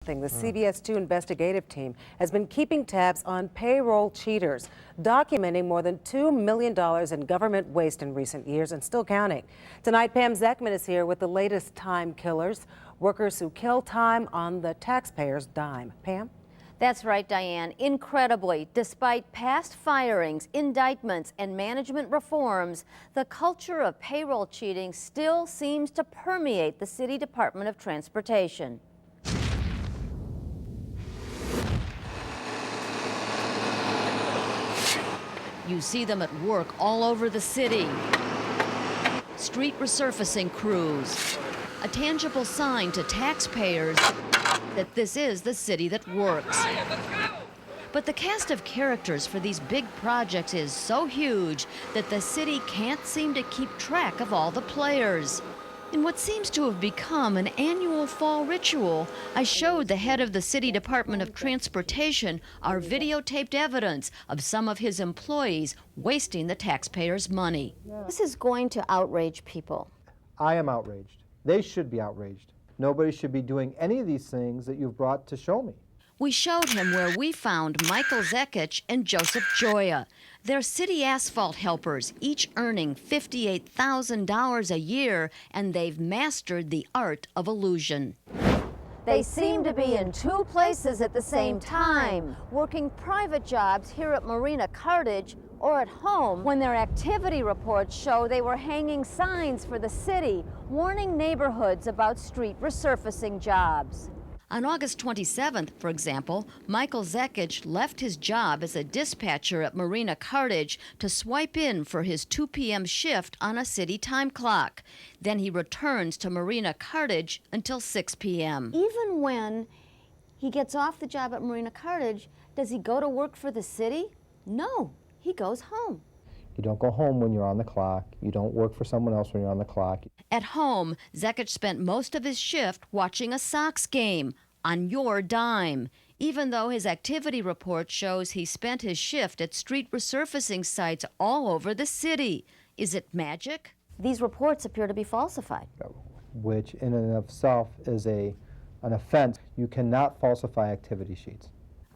something. The CBS2 investigative team has been keeping tabs on payroll cheaters, documenting more than $2 million in government waste in recent years and still counting. Tonight, Pam Zeckman is here with the latest time killers, workers who kill time on the taxpayer's dime. Pam? That's right, Diane. Incredibly, despite past firings, indictments, and management reforms, the culture of payroll cheating still seems to permeate the City Department of Transportation. You see them at work all over the city. Street resurfacing crews. A tangible sign to taxpayers that this is the city that works. But the cast of characters for these big projects is so huge that the city can't seem to keep track of all the players. In what seems to have become an annual fall ritual, I showed the head of the City Department of Transportation our videotaped evidence of some of his employees wasting the taxpayers' money. This is going to outrage people. I am outraged. They should be outraged. Nobody should be doing any of these things that you've brought to show me. We showed him where we found Michael Zekich and Joseph Joya. They're city asphalt helpers, each earning $58,000 a year, and they've mastered the art of illusion. They seem to be in two places at the same time, working private jobs here at Marina Cartage or at home when their activity reports show they were hanging signs for the city, warning neighborhoods about street resurfacing jobs. On August 27th, for example, Michael Zekich left his job as a dispatcher at Marina Cartage to swipe in for his 2 p.m. shift on a city time clock. Then he returns to Marina Cartage until 6 p.m. Even when he gets off the job at Marina Cartage, does he go to work for the city? No, he goes home. You don't go home when you're on the clock. You don't work for someone else when you're on the clock. At home, Zekich spent most of his shift watching a Sox game on your dime, even though his activity report shows he spent his shift at street resurfacing sites all over the city. Is it magic? These reports appear to be falsified. Which in and of itself is an offense. You cannot falsify activity sheets.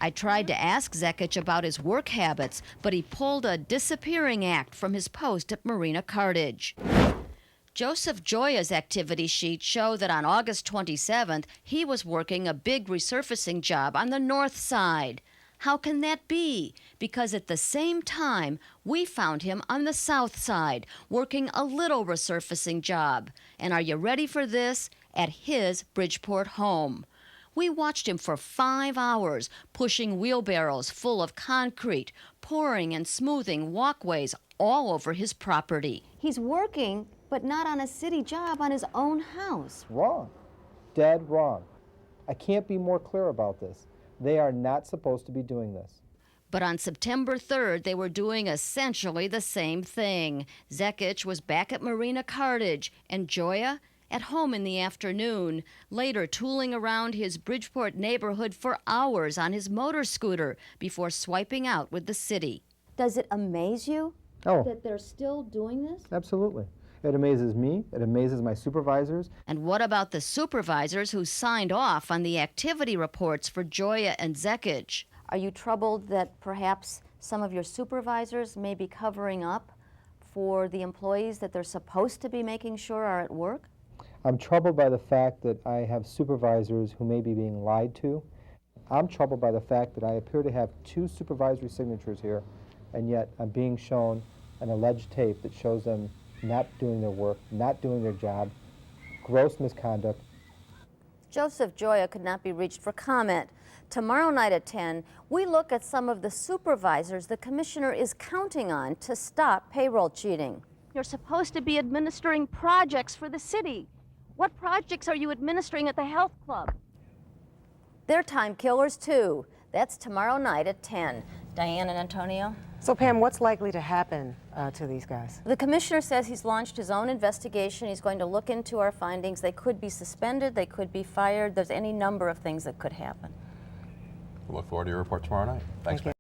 I tried to ask Zekich about his work habits, but he pulled a disappearing act from his post at Marina Cartage. Joseph Joya's activity sheets show that on August 27th, he was working a big resurfacing job on the north side. How can that be? Because at the same time, we found him on the south side, working a little resurfacing job. And are you ready for this? At his Bridgeport home. We watched him for 5 hours, pushing wheelbarrows full of concrete, pouring and smoothing walkways all over his property. He's working, but not on a city job, on his own house. Wrong. Dead wrong. I can't be more clear about this. They are not supposed to be doing this. But on September 3rd, they were doing essentially the same thing. Zekich was back at Marina Cartage, and Joya at home in the afternoon, later tooling around his Bridgeport neighborhood for hours on his motor scooter before swiping out with the city. Does it amaze you that they're still doing this? Absolutely. It amazes me. It amazes my supervisors. And what about the supervisors who signed off on the activity reports for Joya and Zekich? Are you troubled that perhaps some of your supervisors may be covering up for the employees that they're supposed to be making sure are at work? I'm troubled by the fact that I have supervisors who may be being lied to. I'm troubled by the fact that I appear to have 2 supervisory signatures here, and yet I'm being shown an alleged tape that shows them not doing their work, not doing their job, gross misconduct. Joseph Joya could not be reached for comment. Tomorrow night at 10, we look at some of the supervisors the commissioner is counting on to stop payroll cheating. You're supposed to be administering projects for the city. What projects are you administering at the health club? They're time killers too. That's tomorrow night at 10. Diane and Antonio? So Pam, what's likely to happen to these guys? The commissioner says he's launched his own investigation. He's going to look into our findings. They could be suspended, they could be fired. There's any number of things that could happen. We'll look forward to your report tomorrow night. Thanks, Pam.